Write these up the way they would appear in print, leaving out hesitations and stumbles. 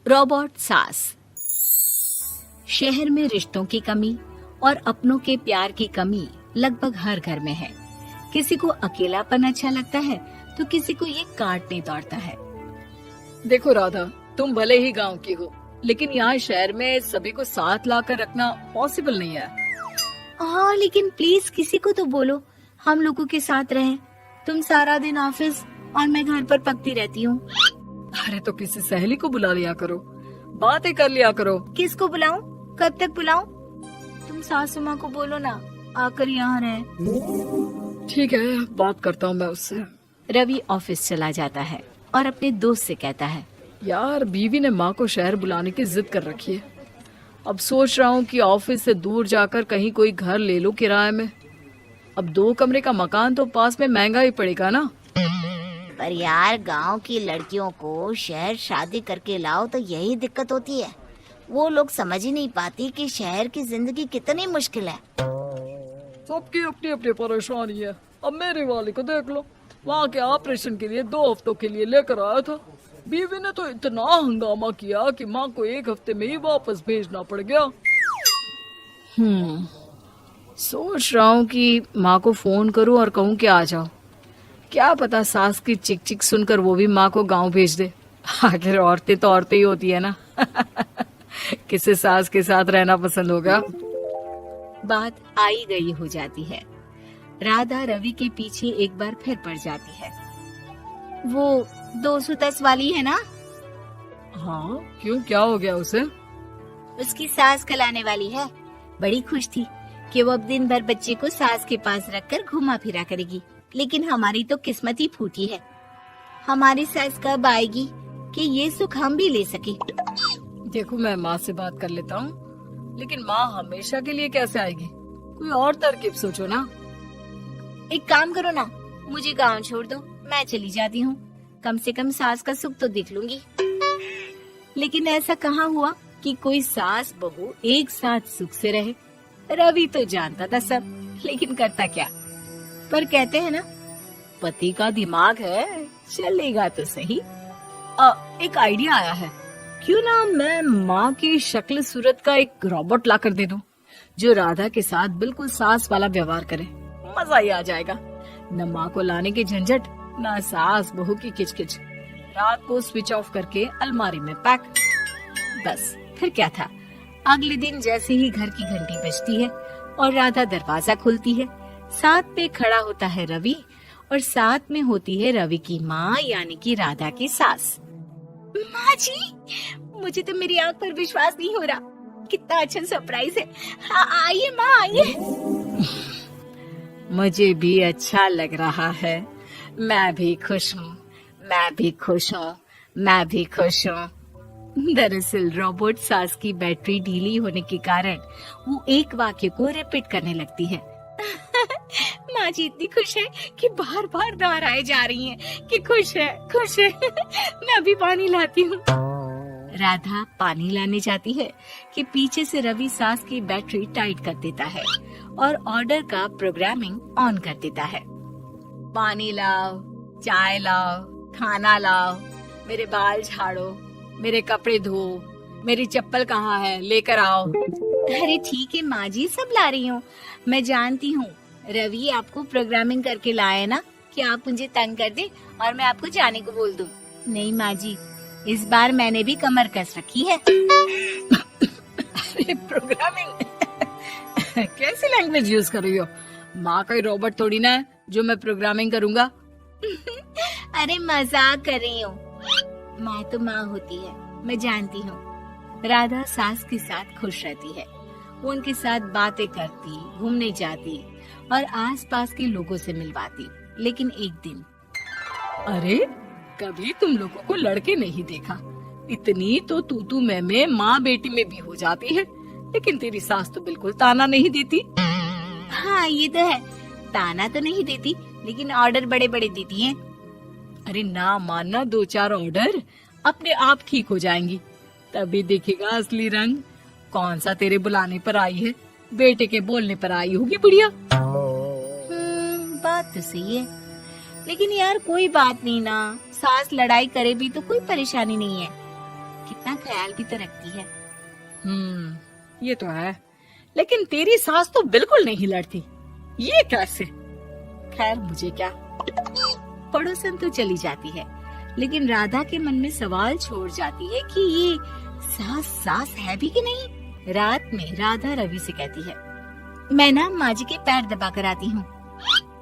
Robot सास। शहर में रिश्तों की कमी और अपनों के प्यार की कमी लगभग हर घर में है। किसी को अकेलापन अच्छा लगता है तो किसी को ये काटने दौड़ता है। देखो राधा, तुम भले ही गांव की हो, लेकिन यहाँ शहर में सभी को साथ लाकर रखना पॉसिबल नहीं है। हाँ, लेकिन प्लीज किसी को तो बोलो हम लोगों के साथ रहें। तुम सारा दिन ऑफिस और मैं घर पर पकती रहती हूँ। अरे तो किसी सहेली को बुला लिया करो, बातें कर लिया करो। किसको बुलाऊं? कब तक बुलाऊं? तुम सासू माँ को बोलो ना आकर यहाँ रहे। ठीक है, बात करता हूँ मैं उससे। रवि ऑफिस चला जाता है और अपने दोस्त से कहता है, यार बीवी ने माँ को शहर बुलाने की जिद कर रखी है। अब सोच रहा हूँ कि ऑफिस से दूर जाकर कहीं कोई घर ले लो किराए में। अब 2 कमरे का मकान तो पास में महंगा ही पड़ेगा ना। पर यार गांव की लड़कियों को शहर शादी करके लाओ तो यही दिक्कत होती है। वो लोग समझ ही नहीं पाती कि शहर की जिंदगी कितनी मुश्किल है। सबकी अपनी अपनी परेशानी है। अब मेरे वाले को देख लो, वहाँ के ऑपरेशन के लिए 2 हफ्तों के लिए लेकर आया था। बीवी ने तो इतना हंगामा किया कि माँ को 1 हफ्ते में ही वापस भेजना पड़ गया। सोच रहा हूँ कि माँ को फोन करूँ और कहूँ कि आ जाओ। क्या पता सास की चिक चिक सुनकर वो भी माँ को गांव भेज दे। आखिर औरतें तो औरतें ही होती है ना। किसे सास के साथ रहना पसंद होगा। बात आई गई हो जाती है। राधा रवि के पीछे एक बार फिर पड़ जाती है। वो 210 वाली है ना? हाँ, क्यों, क्या हो गया उसे? उसकी सास कल आने वाली है। बड़ी खुश थी कि वो अब दिन भर बच्चे को सास के पास रखकर घुमा फिरा करेगी। लेकिन हमारी तो किस्मत ही फूटी है। हमारी सास कब आएगी कि ये सुख हम भी ले सके? देखो, मैं माँ से बात कर लेता हूँ, लेकिन माँ हमेशा के लिए कैसे आएगी? कोई और तरकीब सोचो ना। एक काम करो ना, मुझे गांव छोड़ दो, मैं चली जाती हूँ। कम से कम सास का सुख तो देख लूंगी। लेकिन ऐसा कहाँ हुआ कि कोई सास बहू एक साथ सुख से रहे। रवि तो जानता था सब, लेकिन करता क्या। पर कहते हैं ना, पति का दिमाग है, चलेगा तो सही। एक आइडिया आया है। क्यों ना मैं माँ की शक्ल सूरत का एक रोबोट लाकर दे दूं, जो राधा के साथ बिल्कुल सास वाला व्यवहार करे। मजा ही आ जाएगा। न माँ को लाने की झंझट, न सास बहू की किचकिच। रात को स्विच ऑफ करके अलमारी में पैक। बस फिर क्या था। अगले दिन जैसे ही घर की घंटी बजती है और राधा दरवाजा खोलती है, साथ में खड़ा होता है रवि और साथ में होती है रवि की माँ यानी कि राधा की सास। माँ जी, मुझे तो मेरी आंख पर विश्वास नहीं हो रहा। कितना अच्छा सरप्राइज है। हाँ, आइए माँ, आइए। मुझे भी अच्छा लग रहा है। मैं भी खुश हूँ, मैं भी खुश हूँ, मैं भी खुश हूँ। दरअसल रोबोट सास की बैटरी ढीली होने के कारण वो एक वाक्य को रिपीट करने लगती है। माँ जी इतनी खुश है कि बार बार दोहराए जा रही हैं कि खुश है, खुश है। मैं अभी पानी लाती हूँ। राधा पानी लाने जाती है कि पीछे से रवि सास की बैटरी टाइट कर देता है और ऑर्डर का प्रोग्रामिंग ऑन कर देता है। पानी लाओ, चाय लाओ, खाना लाओ, मेरे बाल झाड़ो, मेरे कपड़े धो, मेरी चप्पल कहाँ है, लेकर आओ। अरे ठीक है माँ जी, सब ला रही हूँ। मैं जानती हूँ रवि आपको प्रोग्रामिंग करके लाए ना कि आप मुझे तंग कर दे और मैं आपको जाने को बोल दूँ। नहीं माँ जी, इस बार मैंने भी कमर कस रखी है। अरे प्रोग्रामिंग कैसी लैंग्वेज यूज कर रही हो? माँ का रोबोट थोड़ी ना है जो मैं प्रोग्रामिंग करूँगा। अरे मजाक कर रही हूँ। माँ तो माँ होती है, मैं जानती हूँ। राधा सास के साथ खुश रहती है। वो उनके साथ बातें करती, घूमने जाती और आसपास के लोगों से मिलवाती। लेकिन एक दिन, अरे कभी तुम लोगों को लड़के नहीं देखा। इतनी तो तू मैं माँ बेटी में भी हो जाती है, लेकिन तेरी सास तो बिल्कुल ताना नहीं देती। हाँ ये तो है, ताना तो नहीं देती लेकिन ऑर्डर बड़े बड़े देती है। अरे ना मानना, 2-4 ऑर्डर अपने आप ठीक हो जाएंगी, तभी दिखेगा असली रंग। कौन सा तेरे बुलाने पर आई है, बेटे के बोलने पर आई होगी बुढ़िया। बात तो सही है, लेकिन यार कोई बात नहीं ना, सास लड़ाई करे भी तो कोई परेशानी नहीं है। कितना ख्याल भी तो रखती है। ये तो है, लेकिन तेरी सास तो बिल्कुल नहीं लड़ती, ये कैसे? खैर मुझे क्या। पड़ोसन तो चली जाती है, लेकिन राधा के मन में सवाल छोड़ जाती है कि ये सास सास है भी कि नहीं। रात में राधा रवि से कहती है, मैं ना माँ जी के पैर दबा कर आती हूँ।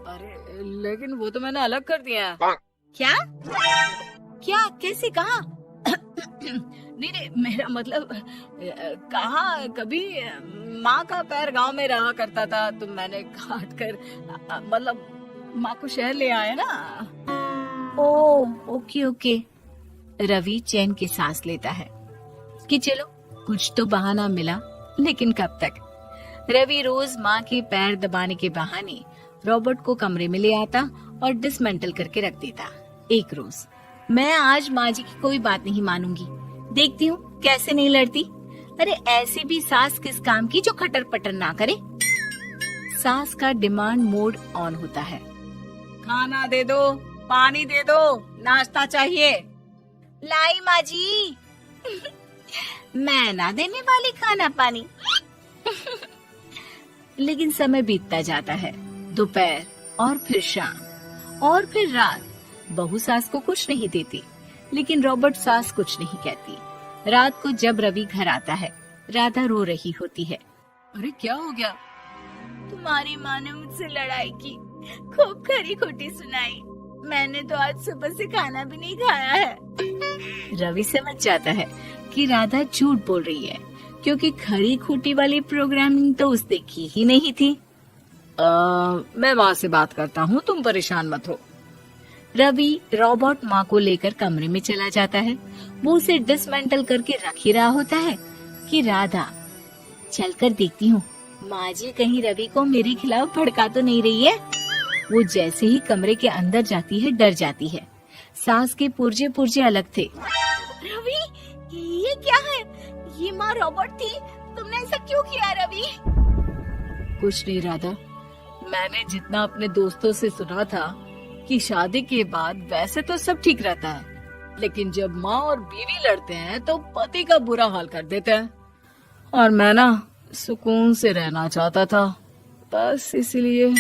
अरे लेकिन वो तो मैंने अलग कर दिया है। क्या क्या कैसे कहा? नहीं, मेरा मतलब कहाँ कभी माँ का पैर गांव में रहा करता था, तो मैंने काट कर मतलब माँ को शहर ले आया ना। Okay okay. रवि चैन की सांस लेता है कि चलो कुछ तो बहाना मिला, लेकिन कब तक। रवि रोज माँ के पैर दबाने के बहाने रॉबर्ट को कमरे में ले आता और डिसमेंटल करके रख देता। एक रोज, मैं आज माँ जी की कोई बात नहीं मानूंगी, देखती हूँ कैसे नहीं लड़ती। अरे ऐसी भी सास किस काम की जो खटर पटर ना करे। सास का डिमांड मोड ऑन होता है। खाना दे दो, पानी दे दो, नाश्ता चाहिए। लाई माँ जी। मैं ना देने वाली खाना पानी। लेकिन समय बीतता जाता है, दोपहर और फिर शाम और फिर रात। बहू सास को कुछ नहीं देती, लेकिन रॉबर्ट सास कुछ नहीं कहती। रात को जब रवि घर आता है, राधा रो रही होती है। अरे क्या हो गया? तुम्हारी माँ ने मुझसे लड़ाई की, खूब खरी खोटी सुनाई। मैंने तो आज सुबह से खाना भी नहीं खाया है। रवि समझ जाता है कि राधा झूठ बोल रही है, क्योंकि खरी खोटी वाली प्रोग्रामिंग तो उसने की ही नहीं थी। मैं माँ से बात करता हूँ, तुम परेशान मत हो। रवि रॉबर्ट माँ को लेकर कमरे में चला जाता है। वो उसे डिसमेंटल करके रख ही रहा होता है कि राधा, चलकर देखती हूँ माँ जी कहीं रवि को मेरे खिलाफ भड़का तो नहीं रही है। वो जैसे ही कमरे के अंदर जाती है, डर जाती है। सास के पुर्जे पुर्जे अलग थे। रवि, ये क्या है? ये माँ रॉबर्ट थी, तुमने ऐसा क्यों किया रवि? कुछ नहीं राधा, मैंने जितना अपने दोस्तों से सुना था कि शादी के बाद वैसे तो सब ठीक रहता है, लेकिन जब माँ और बीवी लड़ते हैं तो पति का बुरा हाल कर देते हैं। और मैं ना सुकून से रहना चाहता था, बस इसलिए।